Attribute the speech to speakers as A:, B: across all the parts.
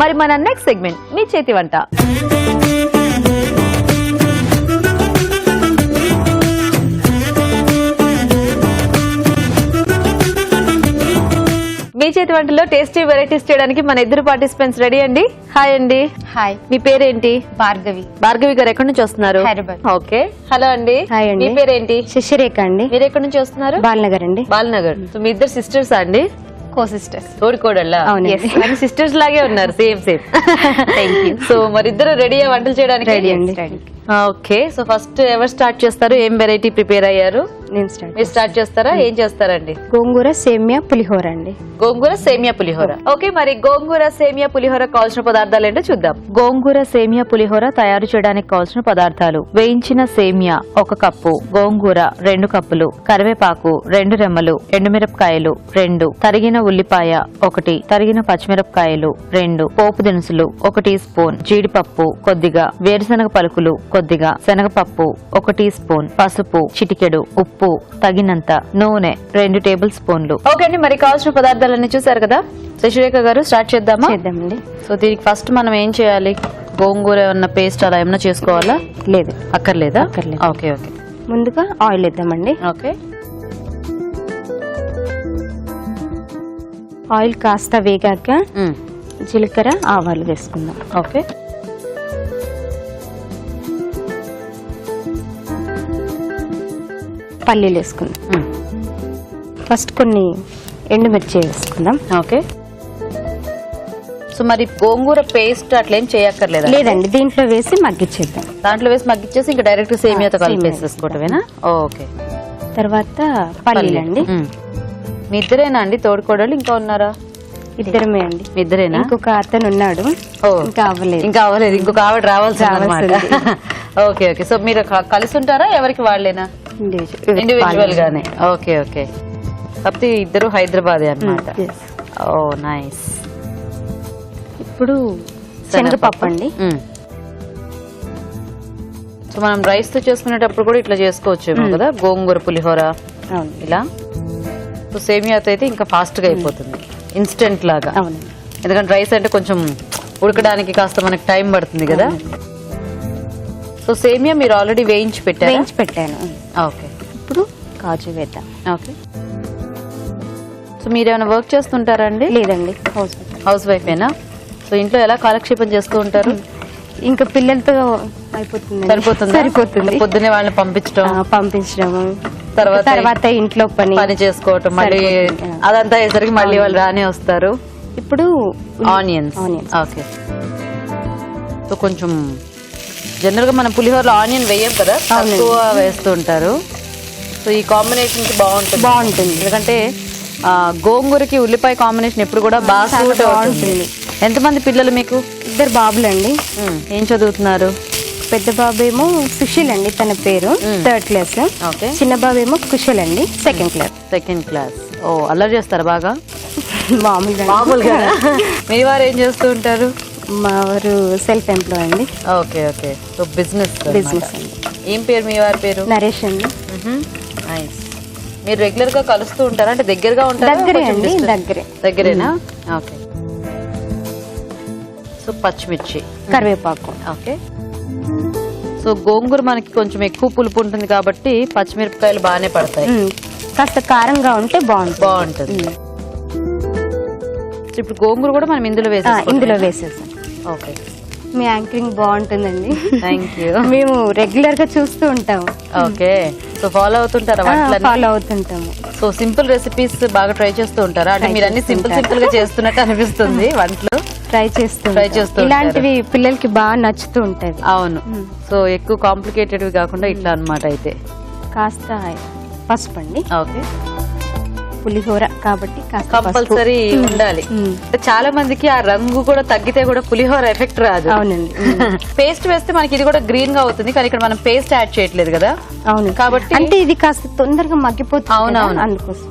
A: మరి మన next segment మీ చేతి వంట. మీ చేతి వంటలో టేస్టీ వెరైటీస్ చేయడానికి మన ఇద్దరు పార్టిసిపెంట్స్ రెడీ అండి. హాయ్ అండి.
B: హాయ్,
A: మీ పేరేంటి?
B: భార్గవి.
A: భార్గవి గారు ఎక్కడి నుంచి వస్తున్నారు?
B: హైదరాబాద్.
A: ఓకే. హలో అండి.
B: హాయ్ అండి.
A: మీ పేరేంటి?
B: శశిరేఖ అండి.
A: మీరు ఎక్కడి నుంచి వస్తున్నారు?
B: బాలనగర్ అండి.
A: బాలనగర్. సో మీ ఇద్దరు సిస్టర్స్ అండి?
B: Co sisters.
A: తోడికోడళ్ళా?
B: అవునండి.
A: సిస్టర్స్ లాగే ఉన్నారు, same same.
B: Thank you.
A: So మరి ఇద్దరు రెడీయా వంటలు చేయడానికి?
B: రెడీ అండి.
A: ఓకే. సో ఫస్ట్ ఎవరు స్టార్ట్ చేస్తారు? ఏం వెరైటీ ప్రిపేర్ అయ్యారు?
B: నేను స్టార్ట్.
A: మీరు స్టార్ట్ చేస్తారా? ఏం చేస్తారండి?
B: గోంగూర సేమియా పులిహోర అండి.
A: గోంగూర సేమియా పులిహోర. ఓకే, మరి గోంగూర సేమియా పులిహోర కావాల్సిన పదార్థాలు ఏంటో చూద్దాం. గోంగూర సేమియా పులిహోర తయారు చేయడానికి కావాల్సిన పదార్థాలు: వేయించిన సేమియా 1 కప్పు, గోంగూర 2 కప్పులు, కరివేపాకు 2 రెమ్మలు, ఎండుమిరపకాయలు 2, తరిగిన ఉల్లిపాయ 1, తరిగిన పచ్చిమిరపకాయలు 2, పోపు దినుసులు 1 టీ స్పూన్, జీడిపప్పు కొద్దిగా, వేరుశనగ పలుకులు కొద్దిగా, శనగపప్పు 1 టీ స్పూన్, పసుపు చిటికెడు, ఉప్పు తగినంత, నూనె 2 టేబుల్ స్పూన్లు. ఓకే అండి, మరి కావాల్సిన పదార్థాలన్నీ చూసారు కదా. శశిరేఖ గారు స్టార్ట్ చేద్దామా?
B: చేద్దామండి.
A: సో దీనికి ఫస్ట్ మనం ఏం చేయాలి? గోంగూర ఏమన్నా పేస్ట్ అలా ఏమన్నా చేసుకోవాలా?
B: లేదు,
A: అక్కర్లేదా?
B: అక్కర్లేదు.
A: Okay okay.
B: ముందుగా ఆయిల్ వేద్దామండి.
A: ఓకే.
B: ఆయిల్ కాస్త వేగాక జీలకర్ర ఆవాలు వేసుకుందాం.
A: ఓకే.
B: పల్లీలు వేసుకుందాం. ఫస్ట్ కొన్ని ఎండుమిర్చి వేసుకుందాం.
A: ఓకే. సో మరి గోంగూర పేస్ట్ అట్లేం చేయక్కర్లేదా?
B: లేదండి, దీంట్లో వేసి మగ్గిచ్చేద్దాం.
A: దాంట్లో వేసి మగ్గిచ్చేసి ఇంకా డైరెక్ట్ సేమియాతో కలిపి వేసేసుకోవటమేనా? ఓకే.
B: తర్వాత పల్లీలండి.
A: మీ ఇద్దరేనా అండి తోడుకోడలు? ఇంకా ఉన్నారా?
B: ఇద్దరమే అండి.
A: మీ ఇద్దరేనా?
B: ఇంకొక అతను ఉన్నాడు. ఇంకా అవ్వలేదు.
A: ఇంకా అవ్వలేదు. ఇంకొక ఆవిడ రావాల్సింది. Okay okay. సో మీరు కలిసి ఉంటారా? ఎవరికి వాళ్ళేనా? ఇండివిజువల్ గానే. Okay okay. కాకపోతే ఇద్దరు హైదరాబాద్ అన్నమాట. ఓ నైస్.
B: ఇప్పుడు శనగపప్పు అండి.
A: సో మనం రైస్ తో చేసుకునేటప్పుడు కూడా ఇట్లా చేసుకోవచ్చేమో కదా, గోంగూర పులిహోర ఇలా. సో సేమియాతో అయితే ఇంకా ఫాస్ట్ గా అయిపోతుంది, ఇన్స్టెంట్ లాగా. ఎందుకంటే రైస్ అంటే కొంచెం ఉడకడానికి కాస్త మనకి టైం పడుతుంది కదా. సో సేమియా మీరు ఆల్రెడీ వేయించి
B: పెట్టాను.
A: ఓకే.
B: ఇప్పుడు కాజు వేద్దాం.
A: ఓకే. సో మీరేమైనా వర్క్ చేస్తుంటారా అండి?
B: లేదండి,
A: హౌస్ వైఫేనా? సో ఇంట్లో ఎలా కాలక్షేపం చేస్తూ ఉంటారు?
B: ఇంకా పిల్లలతో అయిపోతుంది.
A: సరిపోతుంది. పొద్దున్నే వాళ్ళని పంపించడం,
B: తర్వాత ఇంట్లో పని
A: చేసుకోవటం, మళ్ళీ అదంతా అయ్యేసరికి మళ్ళీ వాళ్ళు రానే వస్తారు.
B: ఇప్పుడు
A: ఆనియన్స్. ఓకే. సో కొంచెం జనరల్ గా మనం పులిహోరలో ఆనియన్ వేయం కదా, తక్కువ వేస్తూ ఉంటారు. సో ఈ కాంబినేషన్ కి బాగుంటుంది. ఎందుకంటే గోంగూరకి ఉల్లిపాయ కాంబినేషన్ ఎప్పుడు కూడా బాగా సూట్ అవుతుంది. ఎంతమంది పిల్లలు మీకు?
B: 2 బాబులండి.
A: ఏం చదువుతున్నారు?
B: పెద్ద బాబు ఏమో సుశీల్ అండి, తన పేరు 3rd క్లాస్.
A: ఓకే.
B: చిన్న బాబు ఏమో కుశల్ అండి, 2nd క్లాస్.
A: ఓ అల్లరి చేస్తారా బాగా?
B: మామూలుగా.
A: మీ వారు ఏం చేస్తూ ఉంటారు?
B: మా వారు సెల్ఫ్ ఎంప్లాయ్ అండి.
A: Okay okay. సో బిజినెస్
B: అండి.
A: ఏం పేరు మీ వారి పేరు?
B: నరేష్ అండి.
A: నైస్. మీరు రెగ్యులర్ గా కలుస్తూ ఉంటారా? అంటే దగ్గరగా ఉంటారా? దగ్గరేనా? ఓకే. సో పచ్చిమిర్చి,
B: కరివేపాకు.
A: ఓకే. సో గోంగూర మనకి కొంచెం ఎక్కువ పులుపు ఉంటుంది కాబట్టి పచ్చిమిరపకాయలు బాగానే పడతాయి.
B: కాస్త కారంగా ఉంటే బాగుంటుంది.
A: ఇప్పుడు గోంగూర కూడా మనం ఇందులో
B: వేసేసాం.
A: ఓకే.
B: మీ యాంకరింగ్ బాగుంటుందండి.
A: Thank you.
B: మేము రెగ్యులర్ గా చూస్తూ ఉంటాము.
A: ఓకే. సో ఫాలో అవుతుంటారా?
B: ఫాలో అవుతుంటాము.
A: సో సింపుల్ రెసిపీస్ బాగా ట్రై చేస్తూ ఉంటారా? అంటే మీరు అన్ని సింపుల్ గా చేస్తున్నట్టు అనిపిస్తుంది వంటలు.
B: ట్రై చేస్తూ ఇలాంటివి పిల్లలకి బాగా నచ్చుతూ ఉంటాయి.
A: అవును. సో ఎక్కువ కాంప్లికేటెడ్ కాకుండా ఇట్లా అన్నమాట. అయితే
B: కాస్త పసుపు అండి.
A: ఓకే.
B: పులిహోర కాబట్టి
A: కంపల్సరీ ఉండాలి. చాలా మందికి ఆ రంగు కూడా తగ్గితే కూడా పులిహోర ఎఫెక్ట్ రాదు.
B: అవునండి.
A: పేస్ట్ వేస్తే మనకి ఇది కూడా గ్రీన్ గా అవుతుంది, కానీ ఇక్కడ మనం పేస్ట్ యాడ్ చేయట్లేదు కదా.
B: అవును.
A: కాబట్టి
B: అంటే ఇది కాస్త తొందరగా మగ్గిపోతుంది.
A: అవునవును,
B: అందుకోసం.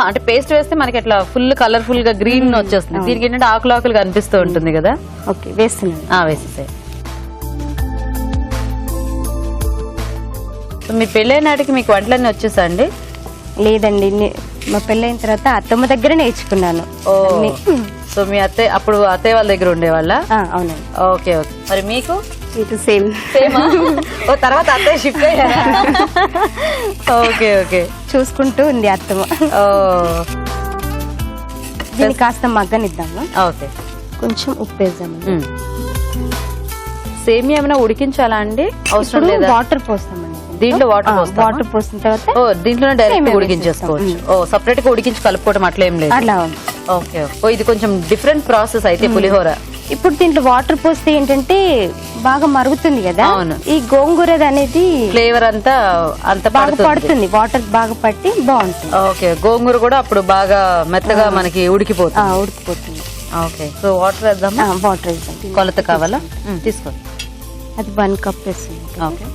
A: అంటే పేస్ట్ వేస్తే మనకి అట్లా ఫుల్ కలర్ఫుల్ గా గ్రీన్ వచ్చేస్తుంది. దీనికి ఏంటంటే ఆకులు కనిపిస్తూ ఉంటుంది కదా.
B: ఓకే, వేస్తున్నాను.
A: వేసేసాయి. సో మీ పెళ్ళైన నాటికి మీకు వంటలన్నీ వచ్చేసా అండి?
B: లేదండి, మా పెళ్ళైన తర్వాత అత్తమ్మ దగ్గర నేర్చుకున్నాను.
A: సో మీ అప్పుడు అత్తయ్య వాళ్ళ దగ్గర ఉండేవాళ్ళ?
B: అవునండి.
A: Okay okay. మరి మీకు?
B: ఇది సేమ్.
A: ఓ తర్వాత అత్తయ్య షిఫ్ట్ అయ్యారా? Okay okay.
B: చూసుకుంటూ ఉంది అత్తమ్మ. దీన్ని కాస్త మగ్గనిద్దాము.
A: ఓకే.
B: కొంచెం ఉప్పు వేద్దాము.
A: సేమియా ఏమైనా ఉడికించాలా అండి? అవసరం లేదా?
B: వాటర్ పోస్తామండి.
A: దీంట్లో వాటర్
B: పోసిన తర్వాత
A: దీంట్లోనే డైరెక్ట్ ఉడికించేసుకోవచ్చు. సపరేట్ గా ఉడికించి కలుపుకోవడం అట్లా ఏం లేదు?
B: అలా.
A: ఓకే. ఇది కొంచెం డిఫరెంట్ ప్రాసెస్ అయితే పులిహోర.
B: ఇప్పుడు దీంట్లో వాటర్ పోస్తే ఏంటంటే బాగా మరుగుతుంది కదా.
A: అవును.
B: ఈ గోంగూర అనేది
A: ఫ్లేవర్ అంతా
B: బాగా పడుతుంది, వాటర్ బాగా పట్టి బాగుంటుంది.
A: ఓకే. గోంగూర కూడా అప్పుడు బాగా మెత్తగా మనకి ఉడికిపోతుంది. ఓకే. సో వాటర్ వేద్దాం.
B: వాటర్ వేద్దాం.
A: కొలత కావాలా? తీసుకో.
B: అది 1 కప్ వేస్తుంది.
A: ఓకే.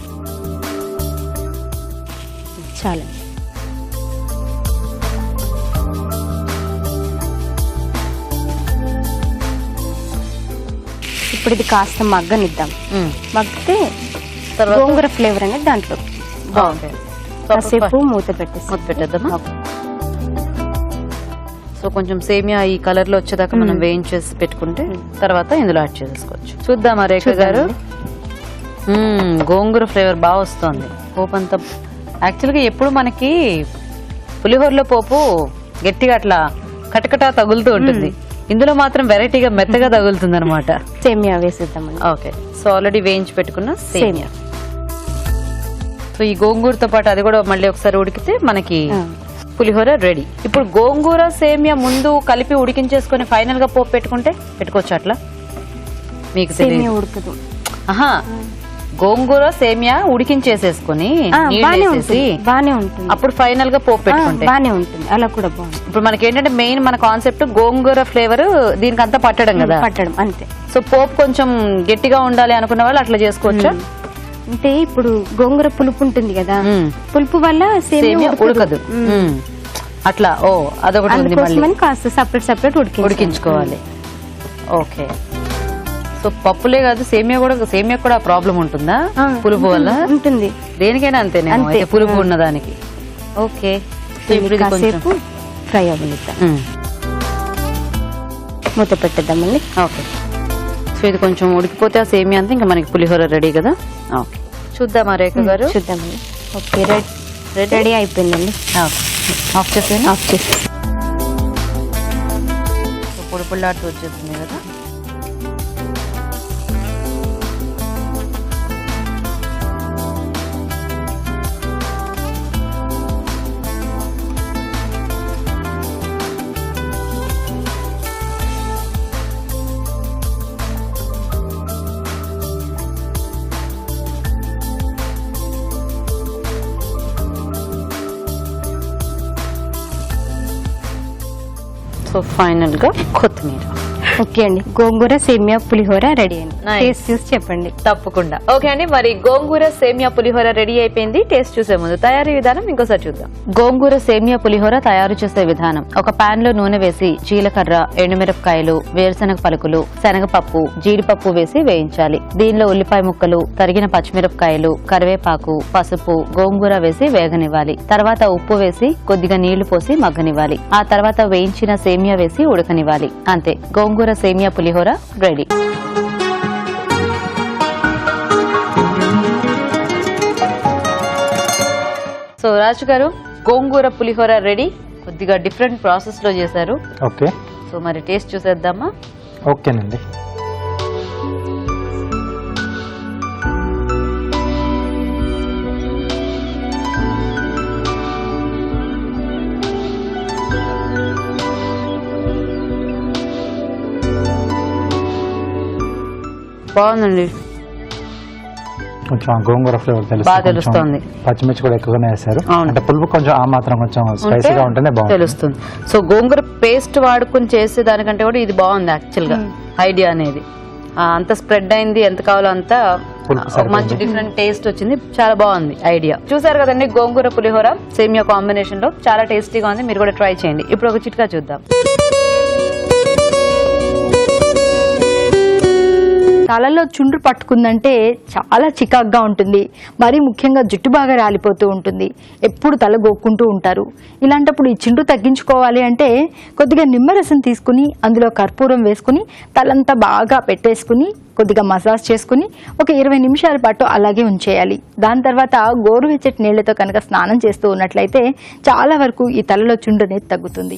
B: చాలా. ఇప్పుడు ఇది కాస్త మగ్గనిద్దాం. మగ్గితే గోంగూర ఫ్లేవర్ అనేది దాంట్లో కాసేపు మూత
A: పెట్టేద్దామా? సో కొంచెం సేమియా ఈ కలర్ లో వచ్చేదాకా మనం వేయించేసి పెట్టుకుంటే తర్వాత ఇందులో యాడ్ చేసుకోవచ్చు. చూద్దామా రేఖ గారు? గోంగూర ఫ్లేవర్ బాగా వస్తుంది. పోపు అంతా యాక్చువల్గా ఎప్పుడు మనకి పులిహోరలో పోపు గట్టిగా అట్లా కటకటా తగులుతూ ఉంటుంది. ఇందులో మాత్రం వెరైటీగా మెత్తగా తగులుతుంది అనమాట.
B: సేమియా వేసేద్దామండి.
A: ఓకే. సో ఆల్రెడీ వేయించి పెట్టుకున్న సేమియా. సో ఈ గోంగూరతో పాటు అది కూడా మళ్ళీ ఒకసారి ఉడికితే మనకి పులిహోర రెడీ. ఇప్పుడు గోంగూర సేమియా ముందు కలిపి ఉడికించేసుకుని ఫైనల్ గా పోపు పెట్టుకోవచ్చు అట్లా? మీకు
B: సేమియా ఉడకదు.
A: గోంగూర సేమియా ఉడికించేసేసుకుని
B: బానే ఉంటుంది.
A: అప్పుడు ఫైనల్ గా పోపు పెట్టుకుంటే
B: బానే ఉంటుంది. అలా కూడా బాగుంటుంది.
A: ఇప్పుడు మనకి ఏంటంటే మెయిన్ మన కాన్సెప్ట్ గోంగూర ఫ్లేవర్ దీనికి అంతా పట్టడం కదా.
B: పట్టడం అంతే.
A: సో పోపు కొంచెం గట్టిగా ఉండాలి అనుకున్న వాళ్ళు అట్లా చేసుకోవచ్చు.
B: అంటే ఇప్పుడు గోంగూర పులుపు ఉంటుంది కదా, పులుపు వల్ల సేమియా
A: ఉడకదు అట్లా. అదొకటి
B: కాస్త సపరేట్
A: ఉడికించుకోవాలి. ఓకే. సో పప్పులే కాదు సేమియా కూడా ప్రాబ్లం ఉంటుందా పులుపు వల్ల?
B: ఉంటుంది.
A: దేనికైనా అంతేనే పులుపు ఉన్నదానికి. ఓకే.
B: కాసేపు ఫ్రై అవ్వనిద్దాం. మూత పెట్టేద్దామండి.
A: ఓకే. సో ఇది కొంచెం ఉడికిపోతే ఆ సేమియా అంతా ఇంకా మనకి పులిహోర రెడీ కదా. ఓకే. చూద్దామా రేఖ గారు?
B: చూద్దామండి. ఓకే. రెడీ అయిపోయిందండి.
A: ఆఫ్ చేసి పొడి పొడిలాడుతూ వచ్చేస్తుంది కదా. సో ఫైనల్ గా కొత్తిమీర.
B: ఓకే అండి. గోంగూర సేమియా పులిహోర రెడీ అండి. టేస్ట్ చూసి చెప్పండి.
A: తప్పకుండా. ఓకే అండి. మరి గోంగూర సేమియా పులిహోర రెడీ అయిపోయింది. టేస్ట్ చూసే ముందు తయారీ విధానం ఇంకోసారి చూద్దాం. గోంగూర సేమియా పులిహోర తయారు చేసే విధానం: ఒక పాన్ లో నూనె వేసి జీలకర్ర, ఎండుమిరపకాయలు, వేరుశనగ పలుకులు, శనగపప్పు, జీడిపప్పు వేసి వేయించాలి. దీనిలో ఉల్లిపాయ ముక్కలు, తరిగిన పచ్చిమిరపకాయలు, కరివేపాకు, పసుపు, గోంగూర వేసి వేగనివ్వాలి. తర్వాత ఉప్పు వేసి కొద్దిగా నీళ్లు పోసి మగ్గనివ్వాలి. ఆ తర్వాత వేయించిన సేమియా వేసి ఉడకనివ్వాలి. అంతే, గోంగూర సేమియా పులిహోర రెడీ. సో రాజు గారు, గోంగూర పులిహోర రెడీ. కొద్దిగా డిఫరెంట్ ప్రాసెస్ లో చేశారు.
C: ఓకే.
A: సో మరి టేస్ట్ చూసేద్దామా?
C: ఓకేనండి.
A: బాగుందండి.
C: కొంచెం గోంగూర ఫ్లేవర్
A: తెలుస్తుంది.
C: పచ్చిమిర్చి కూడా ఎక్కువగానే వేశారు. అంటే పులుపు కొంచెం ఆ మాత్రం కొంచెం స్పైసీగా ఉంటేనే బాగుంది
A: తెలుస్తుంది. సో గోంగూర పేస్ట్ వాడుకుని చేసే దానికంటే కూడా ఇది బాగుంది యాక్చువల్ గా. ఐడియా అనేది అంత స్ప్రెడ్ అయింది, ఎంత కావాలో అంత మంచి డిఫరెంట్ టేస్ట్ వచ్చింది. చాలా బాగుంది ఐడియా. చూసారు కదండి, గోంగూర పులిహోర సేమియా కాంబినేషన్ లో చాలా టేస్టీగా ఉంది. మీరు కూడా ట్రై చేయండి. ఇప్పుడు ఒక చిట్కా చూద్దాం.
D: తలలో చుండ్రు పట్టుకుందంటే చాలా చికాగ్గా ఉంటుంది. మరీ ముఖ్యంగా జుట్టు బాగా రాలిపోతూ ఉంటుంది. ఎప్పుడు తల గోక్కుంటూ ఉంటారు. ఇలాంటప్పుడు ఈ చుండ్రు తగ్గించుకోవాలి అంటే కొద్దిగా నిమ్మరసం తీసుకుని అందులో కర్పూరం వేసుకుని తలంతా బాగా పెట్టేసుకుని కొద్దిగా మసాజ్ చేసుకుని ఒక 20 నిమిషాల పాటు అలాగే ఉంచేయాలి. దాని తర్వాత గోరువెచ్చటి నీళ్లతో కనుక స్నానం చేస్తూ ఉన్నట్లయితే చాలా వరకు ఈ తలలో చుండ్రు అనేది తగ్గుతుంది.